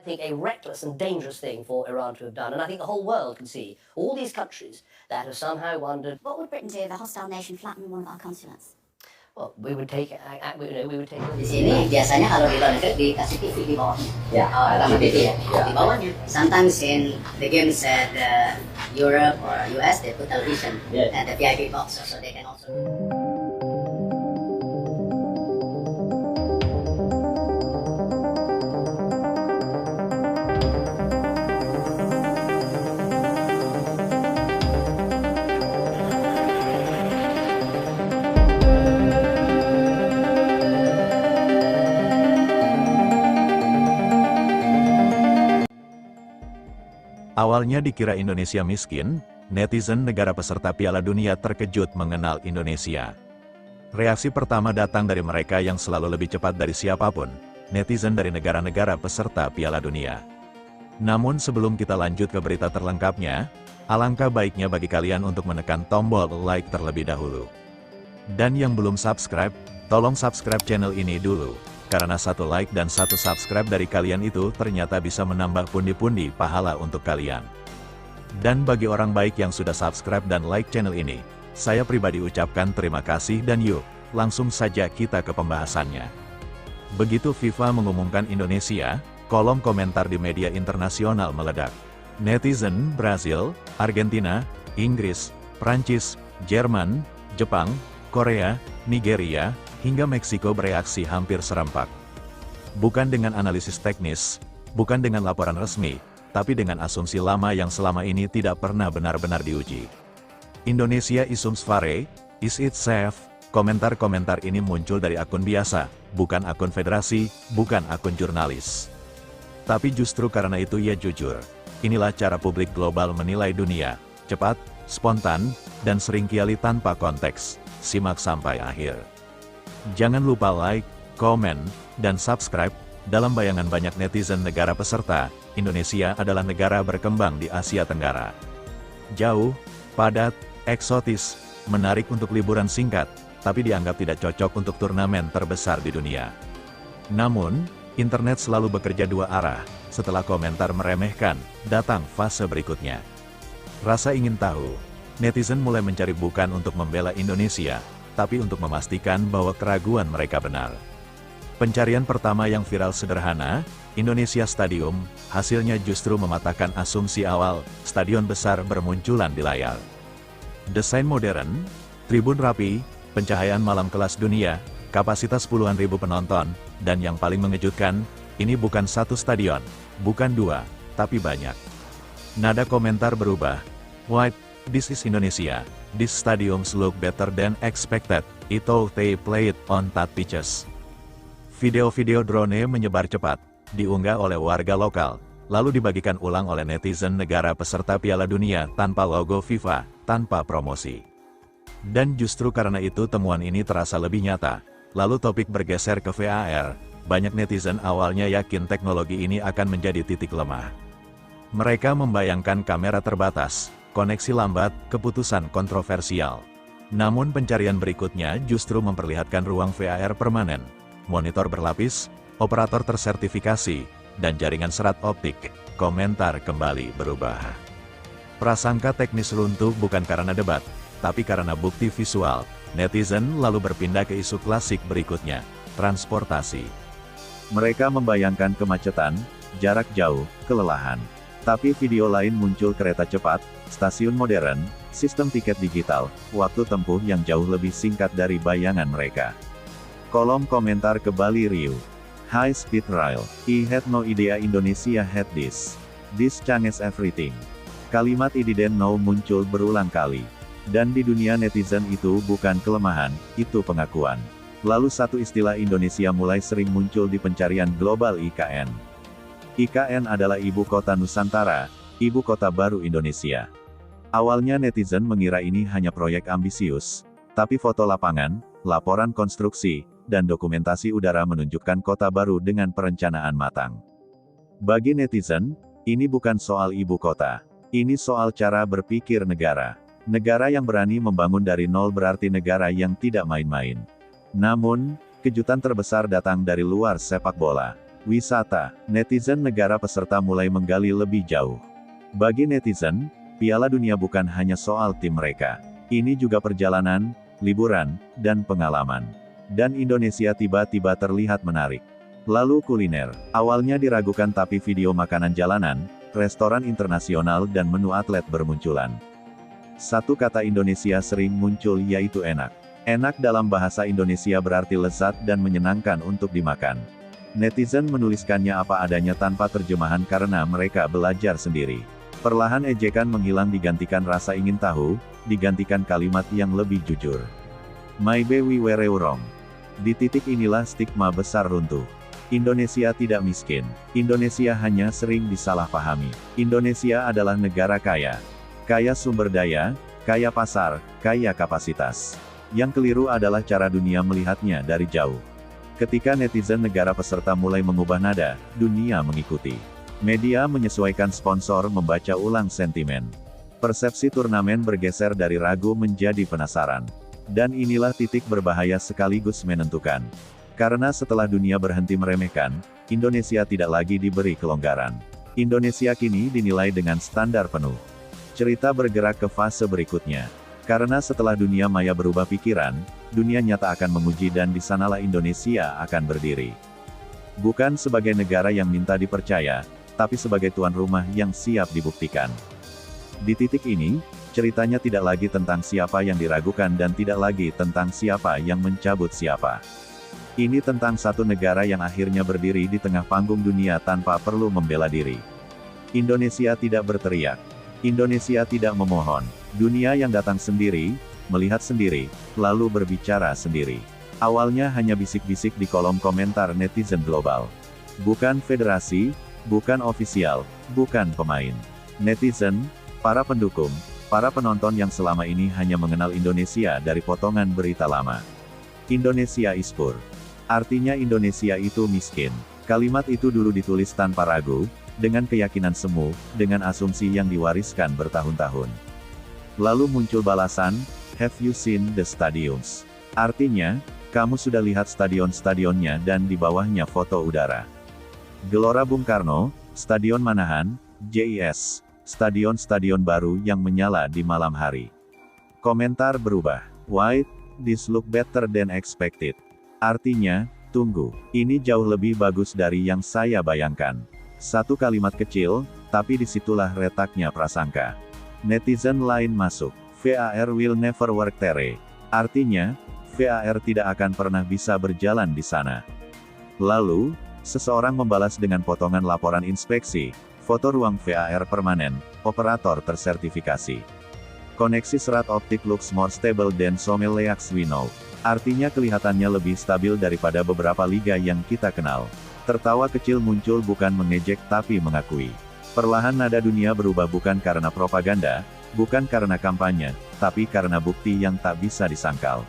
I think a reckless and dangerous thing for Iran to have done. And I think the whole world can see all these countries that have somehow wondered, what would Britain do if a hostile nation flattened one of our consulates? well, we would take, we would take. Di sini biasanya kalau di luar negeri dikasih TV di bawahnya. Ya, sama TV ya. Di bawahnya. Sometimes in the games at Europe or US they put television and the VIP box so they can also. Awalnya dikira Indonesia miskin, netizen negara peserta Piala Dunia terkejut mengenal Indonesia. Reaksi pertama datang dari mereka yang selalu lebih cepat dari siapapun, netizen dari negara-negara peserta Piala Dunia. Namun sebelum kita lanjut ke berita terlengkapnya, alangkah baiknya bagi kalian untuk menekan tombol like terlebih dahulu. Dan yang belum subscribe, tolong subscribe channel ini dulu. Karena satu like dan satu subscribe dari kalian itu ternyata bisa menambah pundi-pundi pahala untuk kalian. Dan bagi orang baik yang sudah subscribe dan like channel ini, saya pribadi ucapkan terima kasih dan yuk, langsung saja kita ke pembahasannya. Begitu FIFA mengumumkan Indonesia, kolom komentar di media internasional meledak. Netizen Brasil, Argentina, Inggris, Prancis, Jerman, Jepang, Korea, Nigeria, hingga Meksiko bereaksi hampir serempak. Bukan dengan analisis teknis, bukan dengan laporan resmi, tapi dengan asumsi lama yang selama ini tidak pernah benar-benar diuji. Indonesia isums fare, is it safe? Komentar-komentar ini muncul dari akun biasa, bukan akun federasi, bukan akun jurnalis. Tapi justru karena itu ia jujur. Inilah cara publik global menilai dunia, cepat, spontan, dan seringkali tanpa konteks. Simak sampai akhir. Jangan lupa like, komen, dan subscribe. Dalam bayangan banyak netizen negara peserta, Indonesia adalah negara berkembang di Asia Tenggara. Jauh, padat, eksotis, menarik untuk liburan singkat, tapi dianggap tidak cocok untuk turnamen terbesar di dunia. Namun, internet selalu bekerja dua arah. Setelah komentar meremehkan, datang fase berikutnya. Rasa ingin tahu, netizen mulai mencari bukan untuk membela Indonesia, tapi untuk memastikan bahwa keraguan mereka benar. Pencarian pertama yang viral sederhana, Indonesia Stadium, hasilnya justru mematahkan asumsi awal, stadion besar bermunculan di layar. Desain modern, tribun rapi, pencahayaan malam kelas dunia, kapasitas puluhan ribu penonton, dan yang paling mengejutkan, ini bukan satu stadion, bukan dua, tapi banyak. Nada komentar berubah. White, this is Indonesia. These stadiums look better than expected. It all they played on that pitches. Video-video drone menyebar cepat, diunggah oleh warga lokal, lalu dibagikan ulang oleh netizen negara peserta Piala Dunia tanpa logo FIFA, tanpa promosi. Dan justru karena itu temuan ini terasa lebih nyata. Lalu topik bergeser ke VAR. Banyak netizen awalnya yakin teknologi ini akan menjadi titik lemah. Mereka membayangkan kamera terbatas, koneksi lambat, keputusan kontroversial. Namun pencarian berikutnya justru memperlihatkan ruang VAR permanen, monitor berlapis, operator tersertifikasi, dan jaringan serat optik. Komentar kembali berubah. Prasangka teknis runtuh bukan karena debat, tapi karena bukti visual. Netizen lalu berpindah ke isu klasik berikutnya, transportasi. Mereka membayangkan kemacetan, jarak jauh, kelelahan. Tapi video lain muncul kereta cepat, stasiun modern, sistem tiket digital, waktu tempuh yang jauh lebih singkat dari bayangan mereka. Kolom komentar kembali riuh. High speed rail. I had no idea Indonesia had this. This changes everything. Kalimat I didn't know muncul berulang kali. Dan di dunia netizen itu bukan kelemahan, itu pengakuan. Lalu satu istilah Indonesia mulai sering muncul di pencarian global IKN. IKN adalah Ibu Kota Nusantara, Ibu Kota Baru Indonesia. Awalnya netizen mengira ini hanya proyek ambisius, tapi foto lapangan, laporan konstruksi, dan dokumentasi udara menunjukkan kota baru dengan perencanaan matang. Bagi netizen, ini bukan soal ibu kota, ini soal cara berpikir negara. Negara yang berani membangun dari nol berarti negara yang tidak main-main. Namun, kejutan terbesar datang dari luar sepak bola. Wisata, netizen negara peserta mulai menggali lebih jauh. Bagi netizen, Piala Dunia bukan hanya soal tim mereka. Ini juga perjalanan, liburan, dan pengalaman. Dan Indonesia tiba-tiba terlihat menarik. Lalu kuliner, awalnya diragukan tapi video makanan jalanan, restoran internasional dan menu atlet bermunculan. Satu kata Indonesia sering muncul yaitu enak. Enak dalam bahasa Indonesia berarti lezat dan menyenangkan untuk dimakan. Netizen menuliskannya apa adanya tanpa terjemahan karena mereka belajar sendiri. Perlahan ejekan menghilang digantikan rasa ingin tahu, digantikan kalimat yang lebih jujur. Maybe we were wrong. Di titik inilah stigma besar runtuh. Indonesia tidak miskin. Indonesia hanya sering disalahpahami. Indonesia adalah negara kaya. Kaya sumber daya, kaya pasar, kaya kapasitas. Yang keliru adalah cara dunia melihatnya dari jauh. Ketika netizen negara peserta mulai mengubah nada, dunia mengikuti. Media menyesuaikan sponsor membaca ulang sentimen. Persepsi turnamen bergeser dari ragu menjadi penasaran. Dan inilah titik berbahaya sekaligus menentukan. Karena setelah dunia berhenti meremehkan, Indonesia tidak lagi diberi kelonggaran. Indonesia kini dinilai dengan standar penuh. Cerita bergerak ke fase berikutnya. Karena setelah dunia maya berubah pikiran, dunia nyata akan menguji dan di sanalah Indonesia akan berdiri. Bukan sebagai negara yang minta dipercaya, tapi sebagai tuan rumah yang siap dibuktikan. Di titik ini, ceritanya tidak lagi tentang siapa yang diragukan dan tidak lagi tentang siapa yang mencabut siapa. Ini tentang satu negara yang akhirnya berdiri di tengah panggung dunia tanpa perlu membela diri. Indonesia tidak berteriak. Indonesia tidak memohon. Dunia yang datang sendiri, melihat sendiri, lalu berbicara sendiri. Awalnya hanya bisik-bisik di kolom komentar netizen global. Bukan federasi, bukan ofisial, bukan pemain. Netizen, para pendukung, para penonton yang selama ini hanya mengenal Indonesia dari potongan berita lama. Indonesia is poor. Artinya Indonesia itu miskin. Kalimat itu dulu ditulis tanpa ragu, dengan keyakinan semu, dengan asumsi yang diwariskan bertahun-tahun. Lalu muncul balasan, "Have you seen the stadiums?" Artinya, kamu sudah lihat stadion-stadionnya dan di bawahnya foto udara. Gelora Bung Karno, Stadion Manahan, JIS, stadion-stadion baru yang menyala di malam hari. Komentar berubah. "Why, this look better than expected." Artinya, tunggu, ini jauh lebih bagus dari yang saya bayangkan. Satu kalimat kecil, tapi disitulah retaknya prasangka. Netizen lain masuk. VAR will never work there. Artinya, VAR tidak akan pernah bisa berjalan di sana. Lalu, seseorang membalas dengan potongan laporan inspeksi, foto ruang VAR permanen, operator tersertifikasi. Koneksi serat optik looks more stable than some leagues we know. Artinya kelihatannya lebih stabil daripada beberapa liga yang kita kenal. Tertawa kecil muncul bukan mengejek tapi mengakui. Perlahan nada dunia berubah bukan karena propaganda, bukan karena kampanye, tapi karena bukti yang tak bisa disangkal.